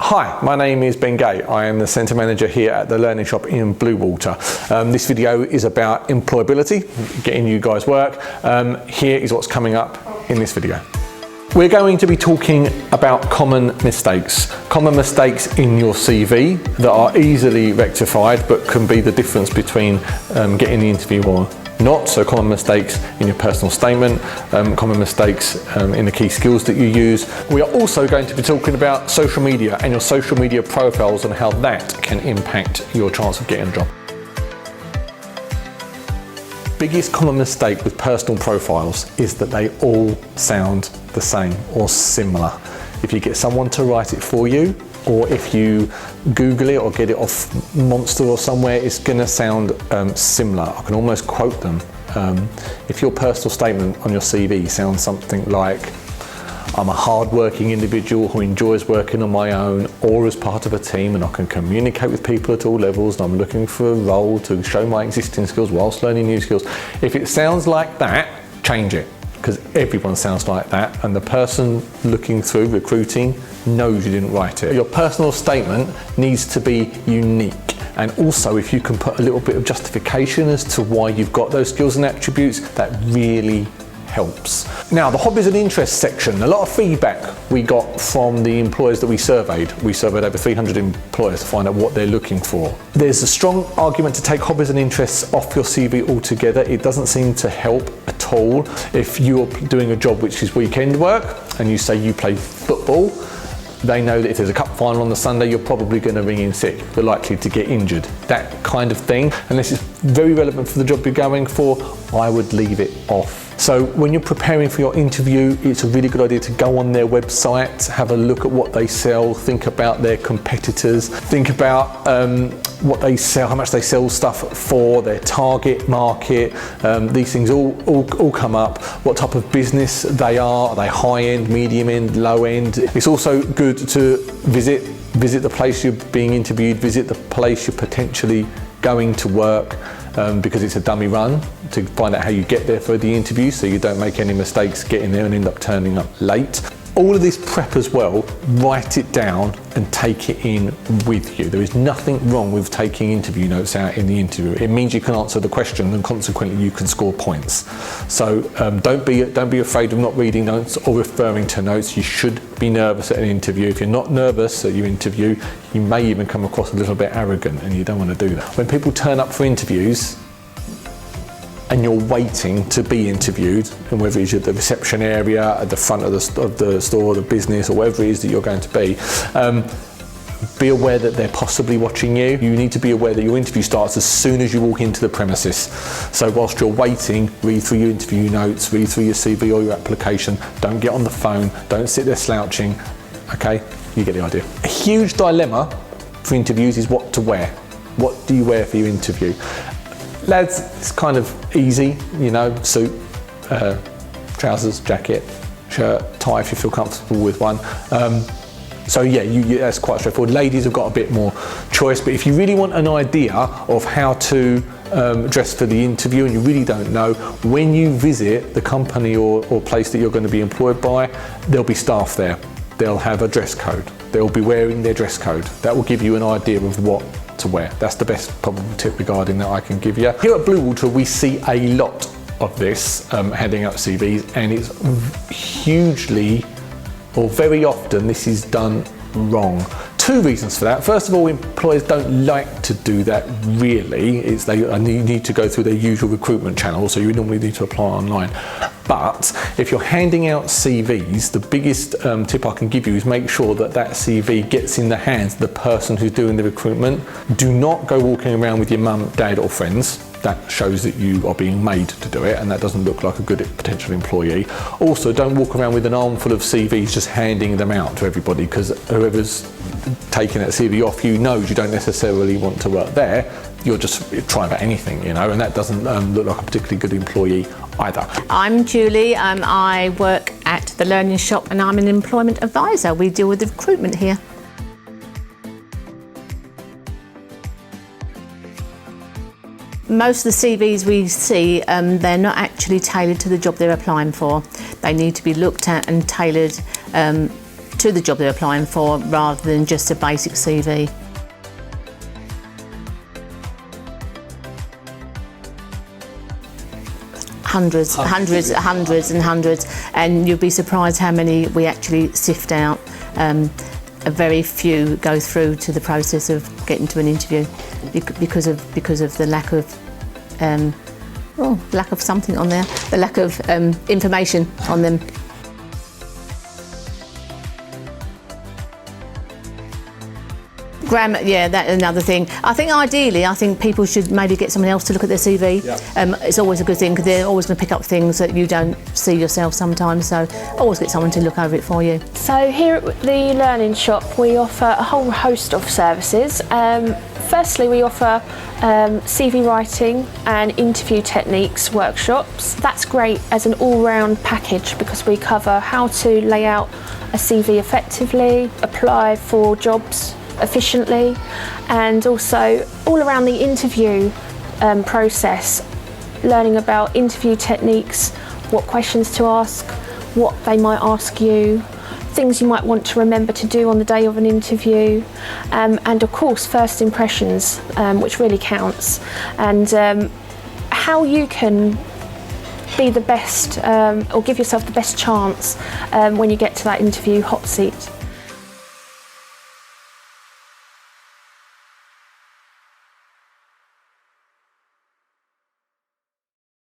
Hi, my name is Ben Gay. I am the Centre Manager here at the Learning Shop in Bluewater. This video is about employability, getting you guys work. Here is what's coming up in this video. We're going to be talking about common mistakes. Common mistakes in your CV that are easily rectified but can be the difference between getting the interview or not. So common mistakes in your personal statement, common mistakes in the key skills that you use. We are also going to be talking about social media and your social media profiles and how that can impact your chance of getting a job. Biggest common mistake with personal profiles is that they all sound the same or similar. If you get someone to write it for you, or if you Google it or get it off Monster or somewhere, it's going to sound similar. I can almost quote them. If your personal statement on your CV sounds something like, I'm a hard-working individual who enjoys working on my own or as part of a team, and I can communicate with people at all levels, and I'm looking for a role to show my existing skills whilst learning new skills. If it sounds like that, change it, because everyone sounds like that, and the person looking through recruiting knows you didn't write it. Your personal statement needs to be unique, and also if you can put a little bit of justification as to why you've got those skills and attributes, that really helps. Now, the hobbies and interests section, a lot of feedback we got from the employers that we surveyed. We surveyed over 300 employers to find out what they're looking for. There's a strong argument to take hobbies and interests off your CV altogether. It doesn't seem to help at all. If you're doing a job which is weekend work and you say you play football, they know that if there's a cup final on the Sunday, you're probably going to ring in sick. You're likely to get injured. That kind of thing, unless it's very relevant for the job you're going for, I would leave it off. So when you're preparing for your interview, it's a really good idea to go on their website, have a look at what they sell, think about their competitors, think about what they sell, how much they sell stuff for, their target market. These things all come up. What type of business they are they high end, medium end, low end? It's also good to visit the place you're being interviewed, visit the place you're potentially going to work, because it's a dummy run to find out how you get there for the interview, so you don't make any mistakes getting there and end up turning up late. All of this prep as well, write it down and take it in with you. There is nothing wrong with taking interview notes out in the interview. It means you can answer the question and consequently you can score points. So don't be afraid of not reading notes or referring to notes. You should be nervous at an interview. If you're not nervous at your interview, you may even come across a little bit arrogant, and you don't want to do that. When people turn up for interviews and you're waiting to be interviewed, and whether it's at the reception area, at the front of the store, the business, or wherever it is that you're going to be aware that they're possibly watching you. You need to be aware that your interview starts as soon as you walk into the premises. So whilst you're waiting, read through your interview notes, read through your CV or your application. Don't get on the phone, don't sit there slouching, okay? You get the idea. A huge dilemma for interviews is what to wear. What do you wear for your interview? Lads, it's kind of easy, you know, suit, trousers, jacket, shirt, tie if you feel comfortable with one. So yeah, that's quite straightforward. Ladies have got a bit more choice, but if you really want an idea of how to dress for the interview and you really don't know, when you visit the company or place that you're going to be employed by, there'll be staff there. They'll have a dress code. They'll be wearing their dress code. That will give you an idea of what to wear. That's the best probable tip regarding that I can give you. Here at Bluewater, we see a lot of this handing out CVs, and it's hugely, or very often, this is done wrong. Two reasons for that. First of all, employers don't like to do that really. They need to go through their usual recruitment channel, so you normally need to apply online. But if you're handing out CVs, the biggest tip I can give you is make sure that that CV gets in the hands of the person who's doing the recruitment. Do not go walking around with your mum, dad or friends. That shows that you are being made to do it, and that doesn't look like a good potential employee. Also, don't walk around with an armful of CVs just handing them out to everybody, because whoever's taking that CV off you knows you don't necessarily want to work there. You're just trying about anything, you know, and that doesn't look like a particularly good employee either. I'm Julie, I work at the Learning Shop and I'm an employment advisor. We deal with the recruitment here. Most of the CVs we see, they're not actually tailored to the job they're applying for. They need to be looked at and tailored to the job they're applying for rather than just a basic CV. Hundreds, and you'll be surprised how many we actually sift out. A very few go through to the process of getting to an interview because of the lack of something on there, the lack of information on them. Grammar, yeah, that's another thing. I think ideally, people should maybe get someone else to look at their CV. Yeah. It's always a good thing because they're always going to pick up things that you don't see yourself sometimes. So always get someone to look over it for you. So here at the Learning Shop, we offer a whole host of services. Firstly, we offer CV writing and interview techniques workshops. That's great as an all-round package because we cover how to lay out a CV effectively, apply for jobs efficiently, and also all around the interview process, learning about interview techniques, what questions to ask, what they might ask you, things you might want to remember to do on the day of an interview, and of course first impressions, which really counts, and how you can be the best or give yourself the best chance when you get to that interview hot seat.